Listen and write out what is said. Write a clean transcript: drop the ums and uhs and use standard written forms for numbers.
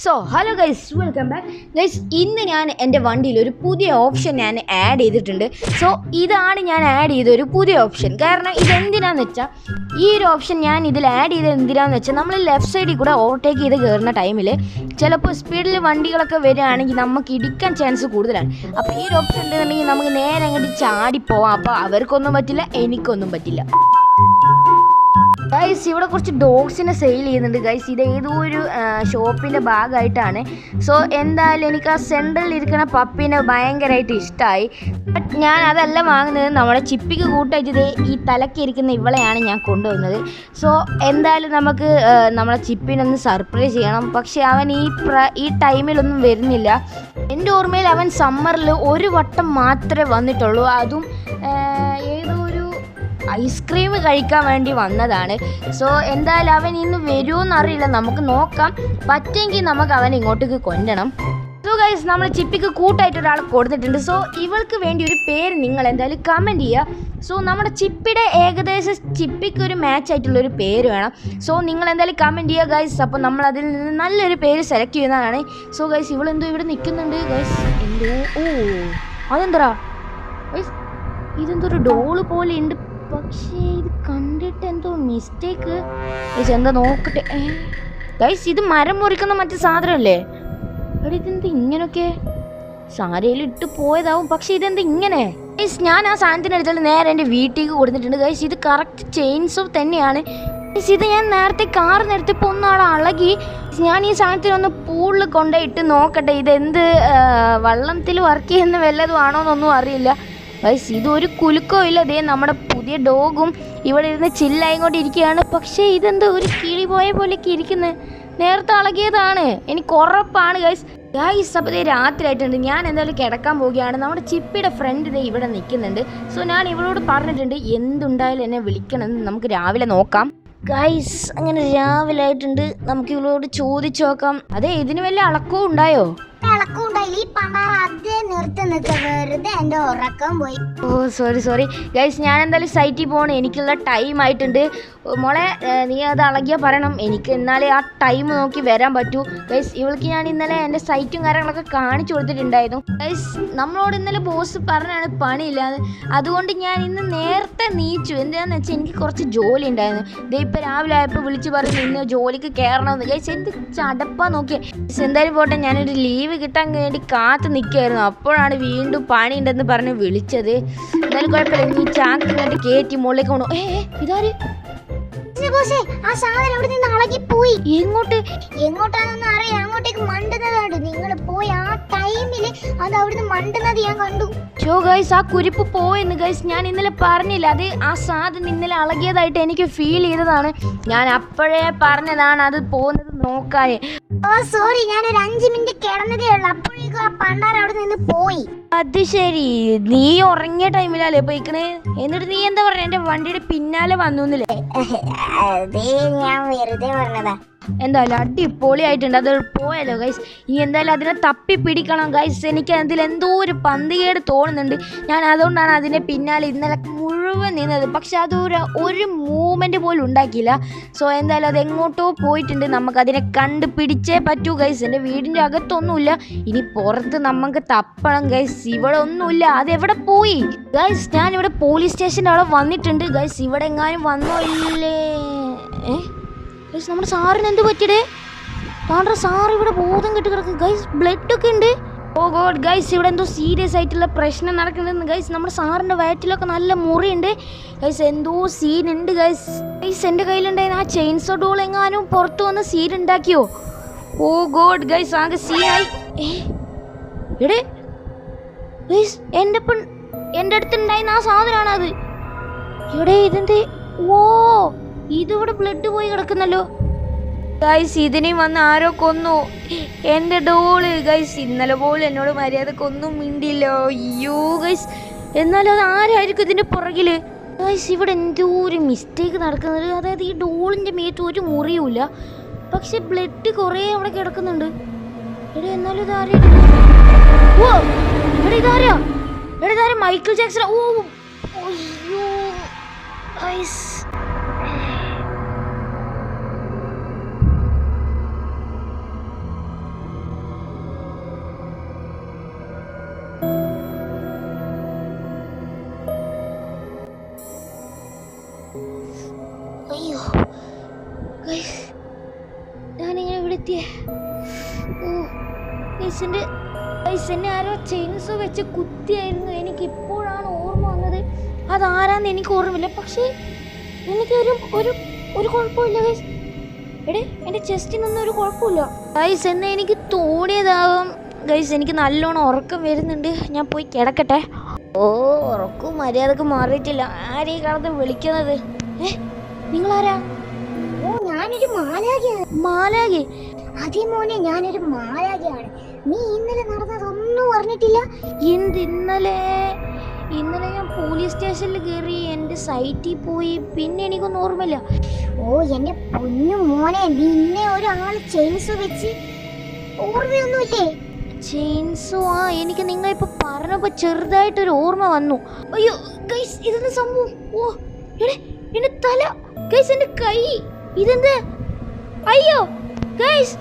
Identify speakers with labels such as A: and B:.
A: So hello guys, welcome back guys. ഇന്ന് ഞാൻ എൻ്റെ വണ്ടിയിൽ ഒരു പുതിയ ഓപ്ഷൻ ഞാൻ ആഡ് ചെയ്തിട്ടുണ്ട്. സോ ഇതാണ് ഞാൻ ആഡ് ചെയ്ത ഒരു പുതിയ ഓപ്ഷൻ. കാരണം ഇതെന്തിനാന്ന് വെച്ചാൽ, ഈ ഒരു ഓപ്ഷൻ ഞാൻ ഇതിൽ ആഡ് ചെയ്തത് എന്തിനാന്ന് വെച്ചാൽ, നമ്മൾ ലെഫ്റ്റ് സൈഡിൽ കൂടെ ഓവർടേക്ക് ചെയ്ത് കയറുന്ന ടൈമിൽ ചിലപ്പോൾ സ്പീഡിൽ വണ്ടികളൊക്കെ വരികയാണെങ്കിൽ നമുക്ക് ഇടിക്കാൻ ചാൻസ് കൂടുതലാണ്. അപ്പോൾ ഈ ഒരു ഓപ്ഷൻ ഉണ്ടെന്നുണ്ടെങ്കിൽ നമുക്ക് നേരെ അങ്ങോട്ട് ചാടിപ്പോവാം. അപ്പോൾ അവർക്കൊന്നും പറ്റില്ല, എനിക്കൊന്നും പറ്റില്ല. ഗൈസ്, ഇവിടെ കുറച്ച് ഡോഗ്സിനെ സെയിൽ ചെയ്യുന്നുണ്ട് ഗൈസ്. ഇത് ഏതോ ഒരു ഷോപ്പിൻ്റെ ഭാഗമായിട്ടാണ്. സോ എന്തായാലും എനിക്ക് ആ സെൻറ്ററിൽ ഇരിക്കുന്ന പപ്പീനെ ഭയങ്കരമായിട്ട് ഇഷ്ടമായി. ബട്ട് ഞാൻ അതല്ല വാങ്ങുന്നത്. നമ്മുടെ ചിപ്പിക്ക് കൂട്ടായിട്ട് ഈ തലക്കിരിക്കുന്ന ഇവളെയാണ് ഞാൻ കൊണ്ടുവന്നത്. സോ എന്തായാലും നമുക്ക് നമ്മളെ ചിപ്പിനൊന്ന് സർപ്രൈസ് ചെയ്യണം. പക്ഷേ അവൻ ഈ ടൈമിലൊന്നും വരുന്നില്ല. എൻ്റെ ഓർമ്മയിൽ അവൻ സമ്മറിൽ ഒരു വട്ടം മാത്രമേ വന്നിട്ടുള്ളൂ. അതും ഏതോ ഐസ്ക്രീം കഴിക്കാൻ വേണ്ടി വന്നതാണ്. സോ എന്തായാലും അവൻ ഇന്ന് വരുമോയെന്നറിയില്ല. നമുക്ക് നോക്കാം. പറ്റുമെങ്കിൽ നമുക്ക് അവൻ ഇങ്ങോട്ടേക്ക് കൊണ്ടുവരണം. സോ ഗൈസ്, നമ്മൾ ചിപ്പിക്ക് കൂട്ടായിട്ട് ഒരാൾ കൊടുത്തിട്ടുണ്ട്. സോ ഇവൾക്ക് വേണ്ടി ഒരു പേര് നിങ്ങൾ എന്തായാലും കമൻറ്റ് ചെയ്യുക. സോ നമ്മുടെ ചിപ്പിയുടെ ഏകദേശം ചിപ്പിക്ക് ഒരു മാച്ച് ആയിട്ടുള്ളൊരു പേര് വേണം. സോ നിങ്ങൾ എന്തായാലും കമൻറ്റ് ചെയ്യുക ഗൈസ്. അപ്പോൾ നമ്മൾ അതിൽ നിന്ന് നല്ലൊരു പേര് സെലക്ട് ചെയ്യുന്നതാണ്. സോ ഗൈസ്, ഇവളെന്തോ ഇവിടെ നിൽക്കുന്നുണ്ട് ഗൈസ്. അതെന്താ ഗൈസ്, ഇതെന്തോ ഒരു ഡോള് പോലെ ഉണ്ട്. പക്ഷേ ഇത് കണ്ടിട്ട് എന്തോ മിസ്റ്റേക്ക്. ഗൈസ് എന്താ നോക്കട്ടെ. ഗൈസ്, ഇത് മരം മുറിക്കുന്ന മറ്റു സാധനമല്ലേ? എടാ, ഇതെന്താ ഇങ്ങനൊക്കെ? സാരയിൽ ഇട്ട് പോയതാവും. പക്ഷെ ഇതെന്താ ഇങ്ങനെ? ഗൈസ്, ഞാൻ ആ സാധനത്തിന് എടുത്തിട്ട് നേരെ എൻ്റെ വീട്ടിലേക്ക് കൊടുത്തിട്ടുണ്ട് ഗൈസ്. ഇത് കറക്റ്റ് ചെയിൻസോ തന്നെയാണ് ഗൈസ്. ഇത് ഞാൻ നേരത്തെ കാർ നിർത്തിയപ്പോൾ ഒന്നാളെ അളകി. ഞാൻ ഈ സാധനത്തിനൊന്ന് പൂളിൽ കൊണ്ടുപോയിട്ട് നോക്കട്ടെ ഇതെന്ത് വള്ളത്തിൽ വർക്ക് ചെയ്യുന്ന വല്ലതും ആണോ എന്നൊന്നും അറിയില്ല ഗൈസ്. ഇതൊരു കുലുക്കോ ഇല്ല. അതേ നമ്മുടെ പുതിയ ഡോഗും ഇവിടെ ഇരുന്ന് ചില്ലായിക്കൊണ്ടിരിക്കുകയാണ്. പക്ഷേ ഇതെന്താ ഒരു കിളി പോയ പോലെയൊക്കെ ഇരിക്കുന്നത്. നേരത്തെ അളകിയതാണ്, എനിക്ക് ഉറപ്പാണ് ഗൈസ്. അപ്പോൾ ഇതേ രാത്രി ആയിട്ടുണ്ട്. ഞാൻ എന്തായാലും കിടക്കാൻ പോവുകയാണ്. നമ്മുടെ ചിപ്പിയുടെ ഫ്രണ്ട് ഇതേ ഇവിടെ നിൽക്കുന്നുണ്ട്. സോ ഞാൻ ഇവളോട് പറഞ്ഞിട്ടുണ്ട് എന്തുണ്ടായാലും എന്നെ വിളിക്കണമെന്ന്. നമുക്ക് രാവിലെ നോക്കാം ഗൈസ്. അങ്ങനെ രാവിലെ ആയിട്ടുണ്ട്. നമുക്ക് ഇവളോട് ചോദിച്ചു നോക്കാം. അതെ, ഇതിന് വല്ല അളക്കവും ഉണ്ടായോ? ഓ സോറി ഗൈസ്, ഞാൻ എന്തായാലും സൈറ്റിൽ പോകണം. എനിക്കുള്ള ടൈം ആയിട്ടുണ്ട്. മോളെ, നീ അത് അളകിയാൽ പറയണം. എനിക്ക് എന്നാലേ ആ ടൈം നോക്കി വരാൻ പറ്റൂ ഗൈസ്. ഇവൾക്ക് ഞാൻ ഇന്നലെ എൻ്റെ സൈറ്റും കാര്യങ്ങളൊക്കെ കാണിച്ചു കൊടുത്തിട്ടുണ്ടായിരുന്നു ഗൈസ്. നമ്മളോട് ഇന്നലെ ബോസ് പറഞ്ഞാണ് പണിയില്ലാന്ന്. അതുകൊണ്ട് ഞാൻ ഇന്ന് നേരത്തെ നീച്ചു. എന്താണെന്ന് വെച്ചാൽ എനിക്ക് കുറച്ച് ജോലി ഉണ്ടായിരുന്നു. ഇതേ ഇപ്പം രാവിലെ ആയപ്പോൾ വിളിച്ച് പറഞ്ഞു ഇന്ന് ജോലിക്ക് കയറണമെന്ന് ഗൈസ്. എന്ത് ചടപ്പാ നോക്കിയേ. എന്തായാലും പോട്ടെ, ഞാനൊരു ലീവ് കിട്ടാൻ വേണ്ടി കാത്തു നിൽക്കുകയായിരുന്നു. അപ്പോഴാണ് വീണ്ടും പണി ഉണ്ടെന്ന് പറഞ്ഞ് വിളിച്ചത്. എന്തായാലും കുഴപ്പമില്ല, നീ ചാക്ക് ഇങ്ങോട്ട് കയറ്റി മുകളിലേക്ക് കൊണ്ടു. ഇതാര്?
B: ആ സാധനം അവിടെ നിന്ന് അളകി പോയി.
A: എങ്ങോട്ടാണെന്ന്
B: അറിയാം. അങ്ങോട്ടേക്ക് മണ്ടുന്നതാണ്. നിങ്ങൾ പോയി ആ ടൈമില് അത് അവിടുന്ന് മണ്ടുന്നത് ഞാൻ കണ്ടു.
A: ഷോ ഗൈസ്, ആ കുരിപ്പ് പോയെന്ന് ഗൈസ്. ഞാൻ ഇന്നലെ പറഞ്ഞില്ല, അത് ആ സാധനം ഇന്നലെ അളകിയതായിട്ട് എനിക്ക് ഫീൽ ചെയ്തതാണ്. ഞാൻ അപ്പോഴേ പറഞ്ഞതാണ് അത് പോകുന്നത് നോക്കാൻ.
B: ഓ സോറി, ഞാനൊരു 5 മിനിറ്റ് കിടന്നതേ ഉള്ളൂ. അപ്പോഴേക്കും ആ പണ്ടാര അവിടെ നിന്ന് പോയി.
A: അത് ശരി, നീ ഉറങ്ങിയ ടൈമിലല്ലേ പോയിക്കണേ? എന്നിട്ട് നീ എന്താ പറഞ്ഞ എന്റെ വണ്ടിയുടെ പിന്നാലെ വന്നുന്നില്ലേ?
B: ഞാൻ വെറുതെ പറഞ്ഞതാ.
A: എന്തായാലും അടിപൊളിയായിട്ടുണ്ട്. അത് പോയല്ലോ ഗൈസ്. ഇനി എന്തായാലും അതിനെ തപ്പി പിടിക്കണം ഗൈസ്. എനിക്ക് അതിൽ എന്തോ ഒരു പന്തികേട് തോന്നുന്നുണ്ട്. ഞാൻ അതുകൊണ്ടാണ് അതിനെ പിന്നാലെ ഇന്നലെ മുഴുവൻ നിന്നത്. പക്ഷെ ഒരു മൂവ്മെൻറ്റ് പോലും ഉണ്ടാക്കിയില്ല. സോ എന്തായാലും അത് എങ്ങോട്ടോ പോയിട്ടുണ്ട്. നമുക്കതിനെ കണ്ടുപിടിച്ചേ പറ്റൂ ഗൈസ്. എൻ്റെ വീടിൻ്റെ അകത്തൊന്നുമില്ല. ഇനി പുറത്ത് നമുക്ക് തപ്പണം ഗൈസ്. ഇവിടെ ഒന്നുമില്ല. അതെവിടെ പോയി ഗൈസ്? ഞാനിവിടെ പോലീസ് സ്റ്റേഷൻ്റെ അവിടെ വന്നിട്ടുണ്ട് ഗൈസ്. ഇവിടെ എങ്ങാനും വന്നോ ഇല്ലേ? ഗൈസ്, നമ്മുടെ സാറിന് എന്ത് പറ്റിയടേ? താണ്ട സാർ ഇവിടെ ബോധം കെട്ടി കിടക്കും ഗൈസ്. ബ്ലഡ് ഒക്കെ ഉണ്ട്. ഓ ഗോഡ് ഗൈസ്, ഇവിടെ എന്തോ സീരിയസ് ആയിട്ടുള്ള പ്രശ്നം നടക്കുന്നുണ്ട് ഗൈസ്. നമ്മുടെ സാറിൻ്റെ വയറ്റിലൊക്കെ നല്ല മുറിയുണ്ട് ഗൈസ്. എന്തോ സീൻ ഉണ്ട് ഗൈസ്. ഗൈസ്, എൻ്റെ കയ്യിലുണ്ടായിരുന്ന ആ ചെയിൻസോ ഡോൾ എങ്ങാനും പുറത്തു വന്ന് സീൻ ഉണ്ടാക്കിയോ? ഓ ഗോഡ് ഗൈസ്, ആകെ സീനായി. എടേ ഗൈസ്, എൻ്റെ അടുത്തുണ്ടായിരുന്ന ആ സാധനമാണ് അത്. എടേ ഇതെന്തേ? ഓ, ഇതിവിടെ ബ്ലഡ് പോയി കിടക്കുന്നല്ലോ ഗൈസ്. ഇതിനെയും വന്ന് ആരോ കൊന്നു എൻ്റെ ഡോള് ഗൈസ്. ഇന്നലെ പോലും എന്നോട് മര്യാദക്കൊന്നും മിണ്ടില്ലോ. അയ്യോ ഗൈസ്, എന്നാലും അത് ആരായിരിക്കും ഇതിൻ്റെ പുറകിൽ ഗൈസ്? ഇവിടെ എന്തോ ഒരു മിസ്റ്റേക്ക് നടക്കുന്നത്. അതായത് ഈ ഡോളിൻ്റെ മേത്ത് ഒരു മുറിയുമില്ല, പക്ഷെ ബ്ലഡ് കുറേ അവിടെ കിടക്കുന്നുണ്ട്. എടാ, എന്നാലും ഇതാരാ? ഓ എടാ, ഇതാരാ? Michael Jackson. ഓ അയ്യോ ഗൈസ്, കുത്തിയേ? ഓ ഗൈസ്, എന്നെ ആരോ ചെയിൻസോ വെച്ച് കുത്തിയായിരുന്നു. എനിക്ക് ഇപ്പോഴാണ് ഓർമ്മ വന്നത്. അതാരാന്ന് എനിക്ക് ഓർമ്മയില്ല. പക്ഷേ എനിക്കൊരു ഒരു കുഴപ്പമില്ല ഗൈസ്. എടേ, എൻ്റെ ചെസ്റ്റിനൊന്നും ഒരു കുഴപ്പമില്ല ഗൈസ്. എന്നാൽ എനിക്ക് തോന്നിയതാവാം ഗൈസ്. എനിക്ക് നല്ലോണം ഉറക്കം വരുന്നുണ്ട്. ഞാൻ പോയി കിടക്കട്ടെ. ഓ, ഉറക്കവും മര്യാദക്ക് മാറിയിട്ടില്ല. ആരീ കിടന്ന് വിളിക്കുന്നത്? നിങ്ങളാരാ?
B: ഓ, ഞാനൊരു മാലാഖയാണ്.
A: മാലാഖേ?
B: അതേ മോനെ, ഞാനൊരു മാലാഖയാണ്. നീ ഇന്നലെ നടന്നതൊന്നും അറിഞ്ഞിട്ടില്ല?
A: ഇന്നലെ ഞാൻ പോലീസ് സ്റ്റേഷനിൽ കയറി, എൻ്റെ സൈറ്റിൽ പോയി. പിന്നെ എനിക്കൊന്നും ഓർമ്മയില്ല.
B: ഓ എന്റെ പൊന്നു മോനെ, നിന്നെ ഒരാൾ ചെയിൻസ് വെച്ച് ഓർമ്മയൊന്നുമില്ലേ?
A: ചെയിൻസോ? ആ, എനിക്ക് നിങ്ങളിപ്പോൾ പറഞ്ഞപ്പോൾ ചെറുതായിട്ടൊരു ഓർമ്മ വന്നു. അയ്യോ ഗൈസ്, ഇതെന്താ സംഭവം? ഓ എടേ, എൻ്റെ തല ഗൈസ്, എൻ്റെ കൈ, ഇതെന്ത്? അയ്യോ ഗൈസ്,